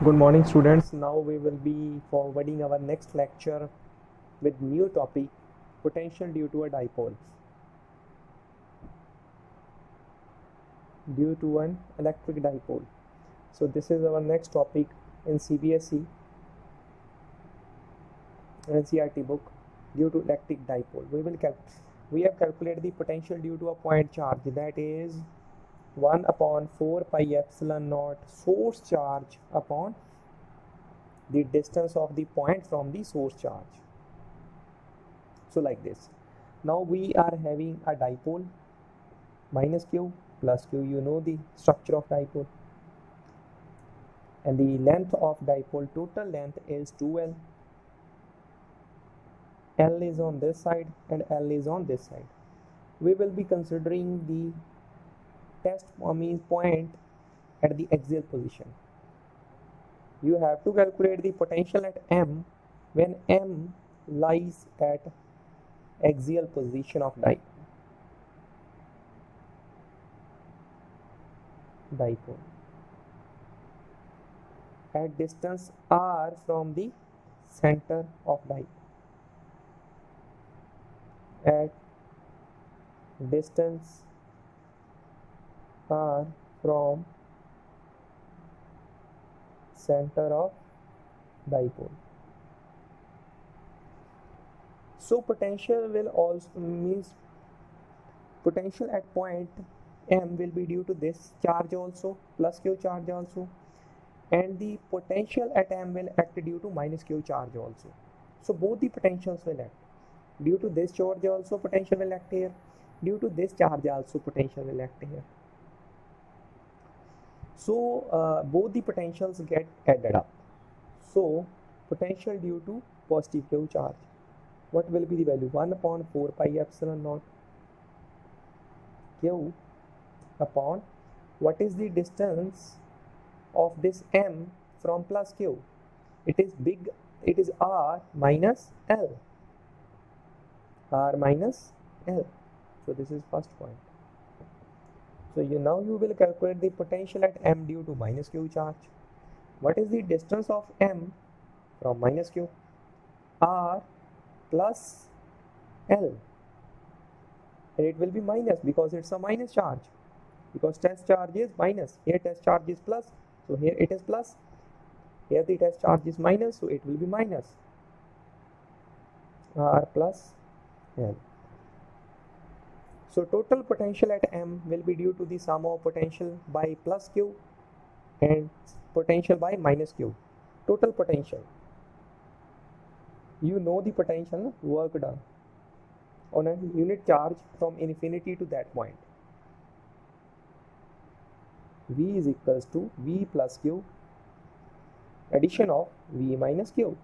Good morning, students. Now we will be forwarding our next lecture with new topic, potential due to a dipole, due to an electric dipole. So this is our next topic in CBSE NCERT book, due to electric dipole. We have calculated the potential due to a point charge, that is 1 upon 4 pi epsilon naught source charge upon the distance of the point from the source charge. So like this. Now we are having a dipole, minus q plus q, you know the structure of dipole, and the length of dipole, total length is 2l. L is on this side and L is on this side. We will be considering the test point at the axial position. You have to calculate the potential at M when M lies at axial position of dipole at distance r from the center of dipole, at distance r from center of dipole. So potential will also means potential at point M will be due to this charge also, plus q charge also, and the potential at M will act due to minus q charge also. So both the potentials will act. Due to this charge also potential will act here, due to this charge also potential will act here. So both the potentials get added up. So potential due to positive q charge, what will be the value? 1 upon 4 pi epsilon naught q upon, what is the distance of this M from plus q? It is r minus L. R minus L. So this is first point. So now you will calculate the potential at M due to minus q charge. What is the distance of M from minus q? R plus L. And it will be minus because it's a minus charge. Because test charge is minus. Here test charge is plus. So here it is plus. Here the test charge is minus. So it will be minus. R plus L. So total potential at M will be due to the sum of potential by plus q and potential by minus q. Total potential. You know the potential work done on a unit charge from infinity to that point. V is equals to V plus q addition of V minus q.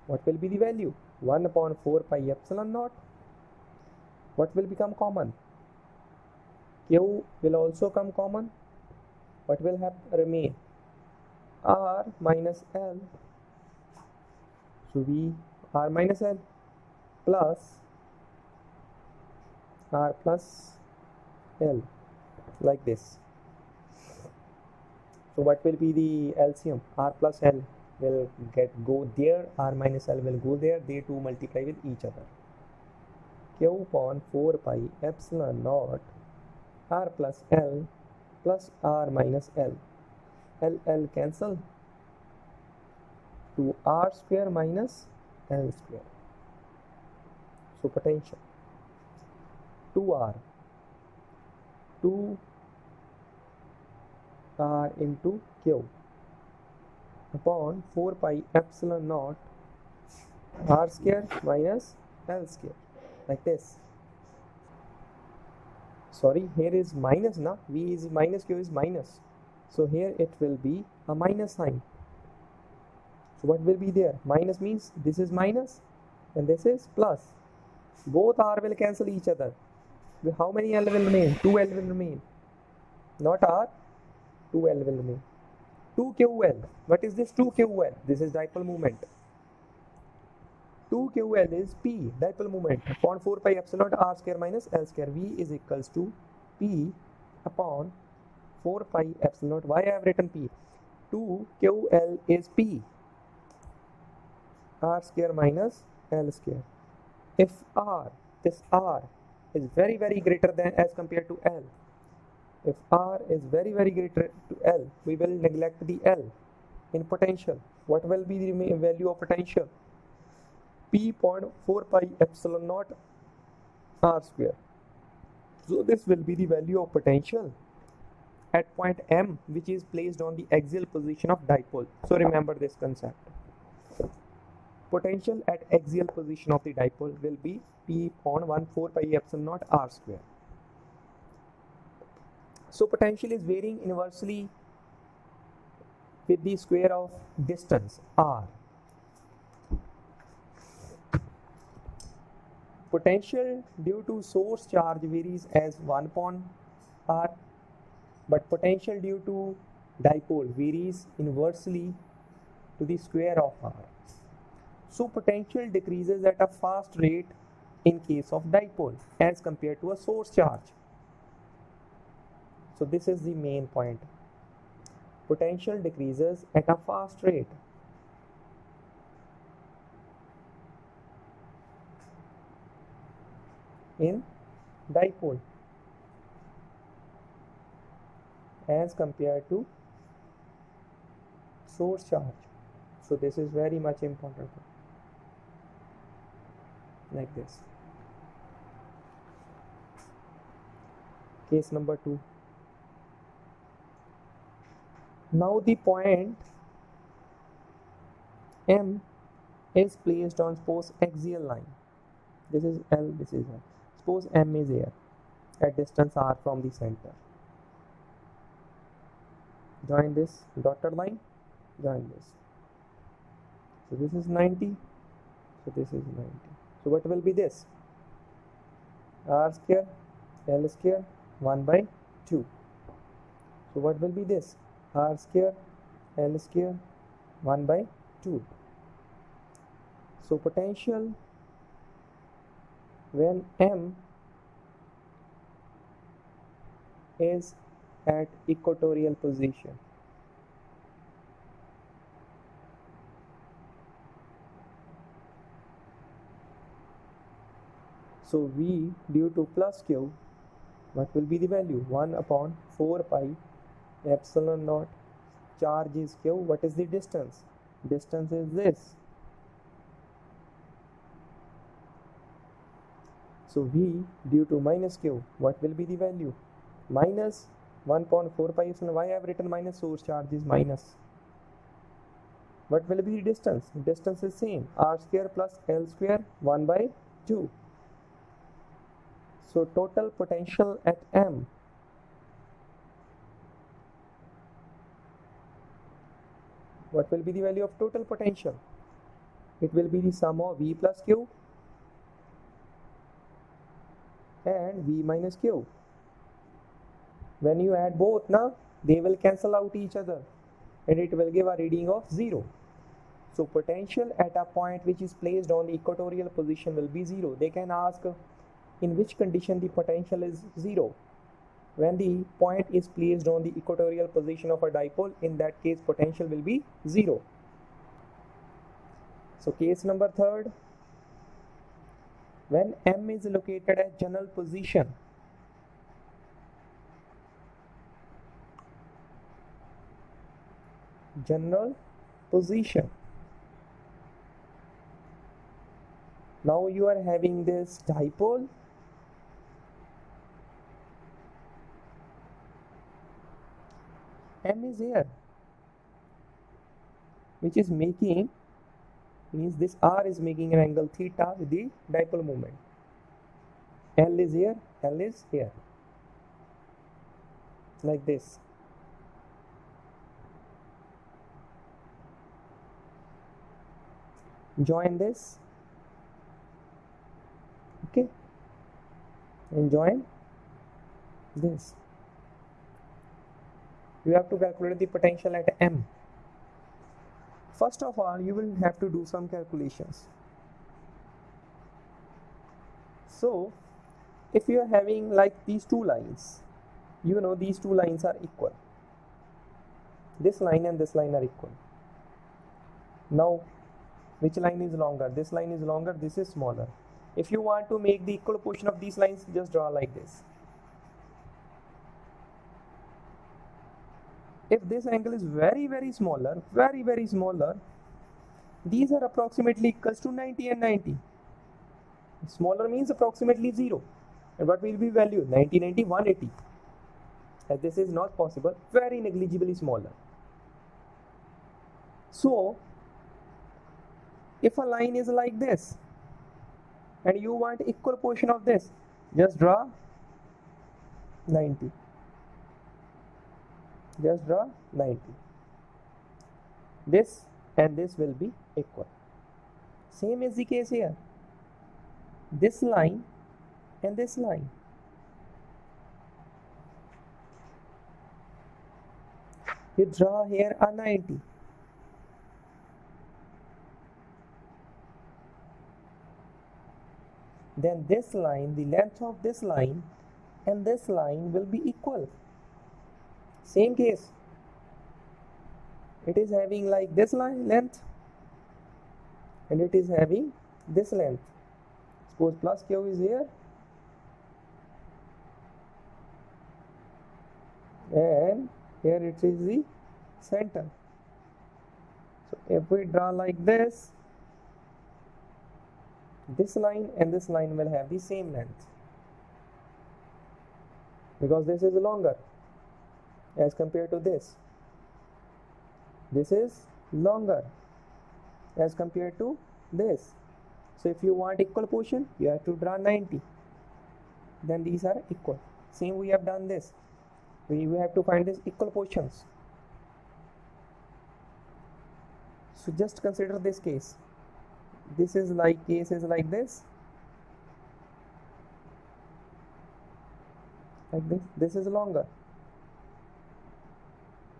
What will be the value? 1 upon 4 pi epsilon naught. What will become common? Q will also come common. What will remain? R minus L. So V R minus L plus R plus L, like this. So what will be the LCM? R plus L will go there, R minus L will go there, they two multiply with each other. Q upon 4 pi epsilon naught R plus L plus R minus L. L cancel to R square minus L square. So potential 2R into Q upon 4 pi epsilon naught R square minus L square, like this. Sorry, here is minus na, V is minus, Q is minus. So here it will be a minus sign. So what will be there? Minus means this is minus and this is plus. Both R will cancel each other. How many L will remain? 2L will remain. Not R, 2L will remain. 2QL. What is this 2QL? This is dipole moment. 2QL is P, dipole moment, upon 4 pi epsilon R square minus L square. V is equals to P upon 4 pi epsilon. Why I have written P? 2QL is P, R square minus L square. If R, this R is very greater than as compared to L, if R is very greater to L, we will neglect the L in potential. What will be the value of potential? P.4 pi epsilon naught R square. So this will be the value of potential at point M, which is placed on the axial position of dipole. So remember this concept. Potential at axial position of the dipole will be P.14 pi epsilon naught R square. So potential is varying inversely with the square of distance R. Potential due to source charge varies as 1 upon R, but potential due to dipole varies inversely to the square of R. So potential decreases at a fast rate in case of dipole as compared to a source charge. So this is the main point. Potential decreases at a fast rate in dipole as compared to source charge. So this is very much important, like this. Case number 2. Now the point M is placed on, suppose, axial line. This is L, this is L. Suppose M is here at distance R from the center. Join this dotted line, join this. So this is 90, so this is 90. So what will be this? R square, L square, 1 by 2. So what will be this? R square, L square, 1 by 2. So potential when M is at equatorial position, so V due to plus Q, what will be the value? 1 upon 4 pi epsilon naught. Charge is Q. What is the distance? Distance is this. So V due to minus Q, what will be the value? Minus 1.4 pi epsilon. Why I have written minus? Source charge is minus. What will be the distance? Distance is same. R square plus L square, 1 by 2. So total potential at M what will be the value of total potential? It will be the sum of V plus Q and V minus Q. When you add both, now they will cancel out each other and it will give a reading of 0. So potential at a point which is placed on the equatorial position will be 0. They can ask in which condition the potential is 0. When the point is placed on the equatorial position of a dipole, in that case potential will be 0. So case number 3, when M is located at general position, now you are having this dipole M is here, which is making, means this R is making an angle theta with the dipole moment. L is here, L is here, like this. Join this, okay, and join this. You have to calculate the potential at M. First of all, you will have to do some calculations. So if you are having like these two lines, you know these two lines are equal. This line and this line are equal. Now which line is longer? This line is longer, this is smaller. If you want to make the equal portion of these lines, just draw like this. If this angle is very smaller, very smaller, these are approximately equals to 90 and 90. Smaller means approximately 0. And what will be value? 90, 90, 180. As this is not possible, very negligibly smaller. So if a line is like this and you want equal portion of this, just draw 90. Just draw 90. This and this will be equal. Same is the case here. This line and this line. You draw here a 90. Then this line, the length of this line and this line will be equal. Same case. It is having like this line length and it is having this length. Suppose plus Q is here and here it is the center. So if we draw like this line and this line will have the same length because this is longer as compared to this. This is longer as compared to this. So if you want equal portion, you have to draw 90. Then these are equal. Same we have done this. We have to find this equal portions. So just consider this case. This is like case is like this. Like this. This is longer.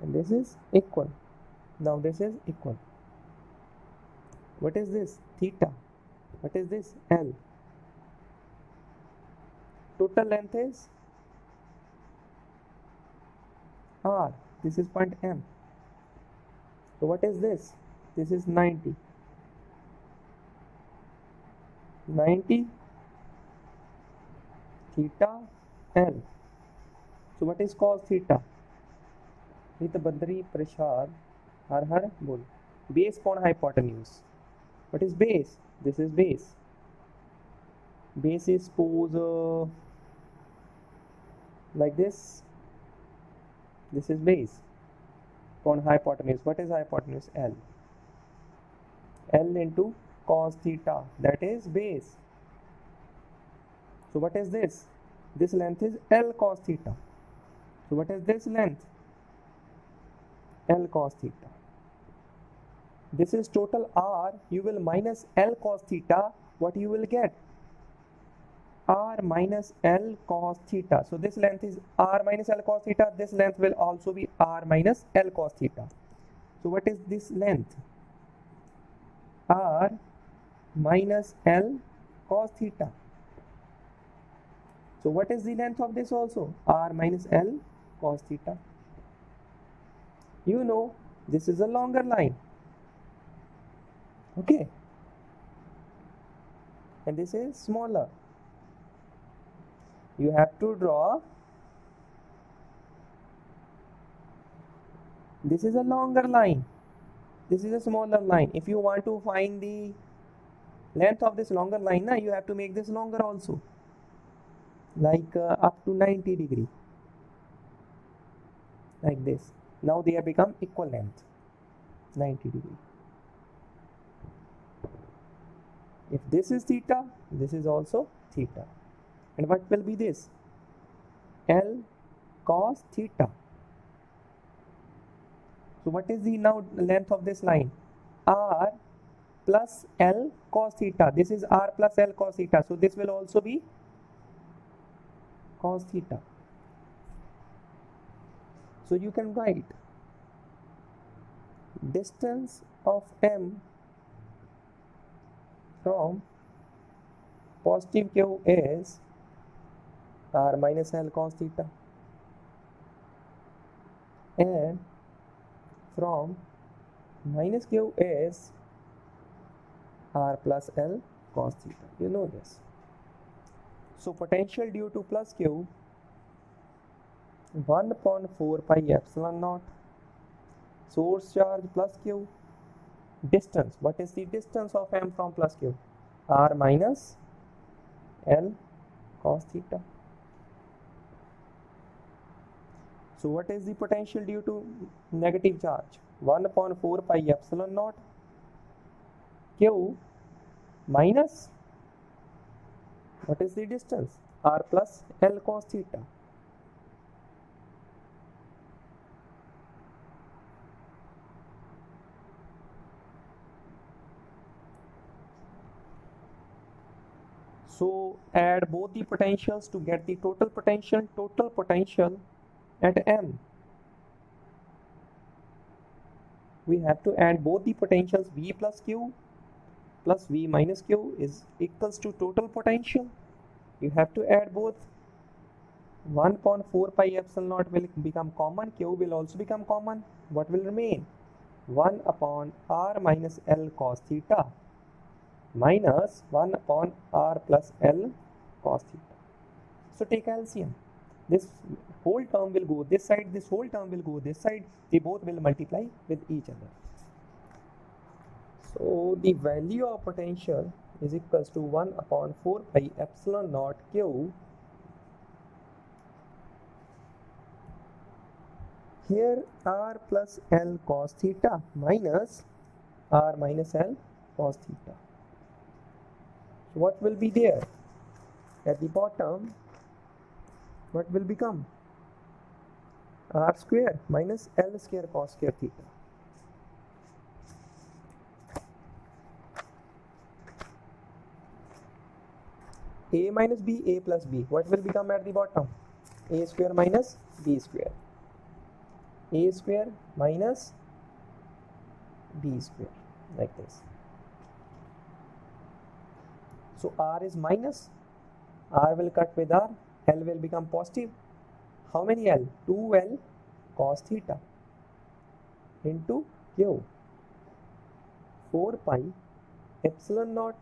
And this is equal. Now this is equal. What is this? Theta. What is this? L. Total length is R. This is point M. So what is this? This is 90. 90 theta L. So what is cos theta? With Badri Prashad Har Har Bol. Base upon hypotenuse. What is base? This is base. Base is suppose like this. This is base upon hypotenuse. What is hypotenuse? L. L into cos theta, that is base. So what is this? This length is L cos theta. So what is this length? L cos theta. This is total R. You will minus L cos theta. What you will get? R minus L cos theta. So this length is R minus L cos theta. This length will also be R minus L cos theta. So what is this length? R minus L cos theta. So what is the length of this also? R minus L cos theta. You know this is a longer line. Okay. And this is smaller. You have to draw. This is a longer line. This is a smaller line. If you want to find the length of this longer line, you have to make this longer also. Like up to 90 degree. Like this. Now they have become equal length. 90 degree. If this is theta, this is also theta. And what will be this? L cos theta. So what is the now length of this line? R plus L cos theta. This is R plus L cos theta. So this will also be cos theta. So you can write distance of M from positive Q is R minus L cos theta, and from minus q is r plus L cos theta. You know this. So potential due to plus q 1 upon 4 pi epsilon naught. Source charge plus q. Distance. What is the distance of m from plus q? R minus L cos theta. So what is the potential due to negative charge? 1 upon 4 pi epsilon naught q minus, what is the distance? R plus L cos theta. So add both the potentials to get the total potential. Total potential at M. We have to add both the potentials. V plus Q plus V minus Q is equals to total potential. You have to add both. 1 upon 4 pi epsilon naught will become common. Q will also become common. What will remain? 1 upon R minus L cos theta minus 1 upon R plus L cos theta. So take LCM. This whole term will go this side, this whole term will go this side. They both will multiply with each other. So the value of potential is equals to 1 upon 4 pi epsilon naught Q. Here R plus L cos theta minus R minus L cos theta. So what will be there? At the bottom, what will become? R square minus L square cos square theta. A minus B, A plus B. What will become at the bottom? A square minus B square. A square minus B square. Like this. So R is minus. R will cut with R. L will become positive. How many L? 2L cos theta into Q. 4 pi epsilon naught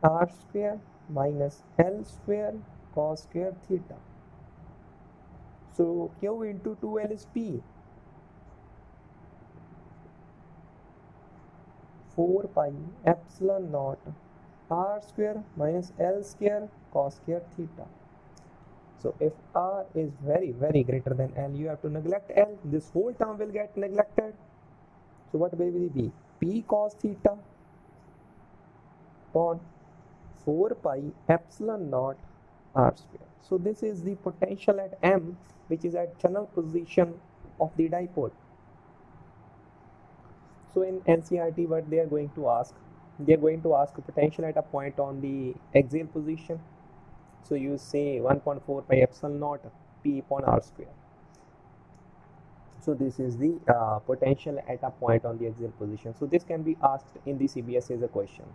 R square minus L square cos square theta. So Q into 2L is P. 4 pi epsilon naught R square minus L square cos square theta. So if R is very greater than L, you have to neglect L. This whole term will get neglected. So what will it be? P cos theta upon 4 pi epsilon naught R square. So this is the potential at M, which is at channel position of the dipole. So in NCERT, what they are going to ask? They are going to ask a potential at a point on the axial position. So you say 1.4 pi epsilon naught P upon R square. So this is the potential at a point on the axial position. So this can be asked in the CBS as a question.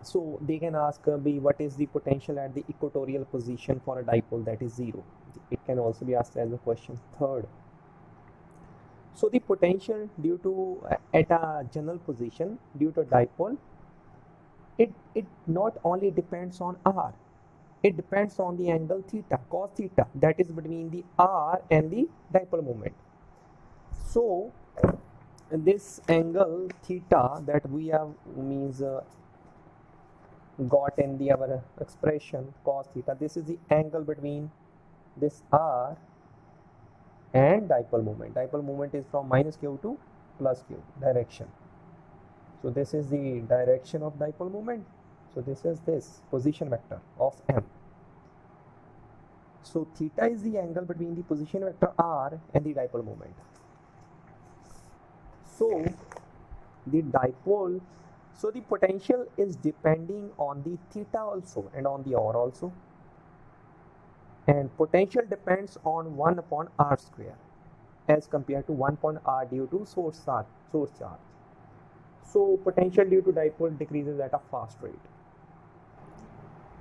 So they can ask B, what is the potential at the equatorial position for a dipole, that is 0. It can also be asked as a question. Third, so the potential due to at a general position due to dipole, it not only depends on R, it depends on the angle theta, cos theta, that is between the R and the dipole moment. So this angle theta that we have means got in the our expression cos theta, this is the angle between this R and dipole moment. Dipole moment is from minus q to plus q direction. So this is the direction of dipole moment. So this is this position vector of M. So theta is the angle between the position vector R and the dipole moment. So the dipole, so the potential is depending on the theta also and on the R also. And potential depends on 1 upon R square as compared to 1 upon R due to source charge. So potential due to dipole decreases at a fast rate.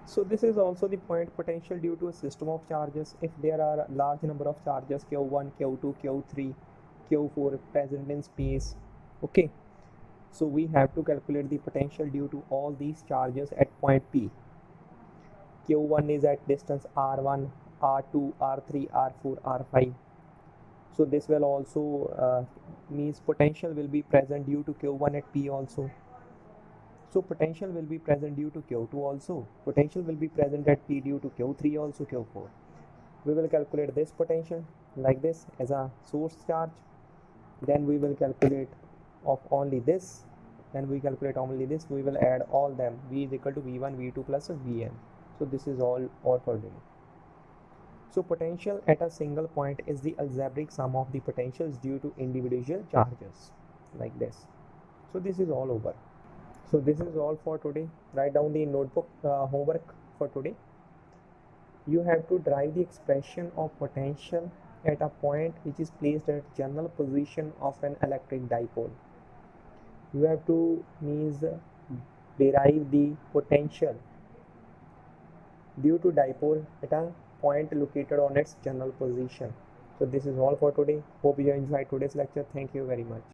So this is also the point potential due to a system of charges. If there are a large number of charges q1, q2, q3, q4 present in space, okay, so we have to calculate the potential due to all these charges at point P. q1 is at distance r1, r2, r3, r4, r5. So this will also means potential will be present due to q1 at P also. So potential will be present due to q2 also. Potential will be present at P due to q3 also, q4. We will calculate this potential like this as a source charge. Then we will calculate of only this. Then we calculate only this. We will add all them. V is equal to V1, V2 plus Vn. So this is all for today. So potential at a single point is the algebraic sum of the potentials due to individual charges like this. So this is all over. So this is all for today. Write down the notebook homework for today. You have to derive the expression of potential at a point which is placed at general position of an electric dipole. You have to derive the potential due to dipole at a point located on its general position. So this is all for today. Hope you enjoyed today's lecture. Thank you very much.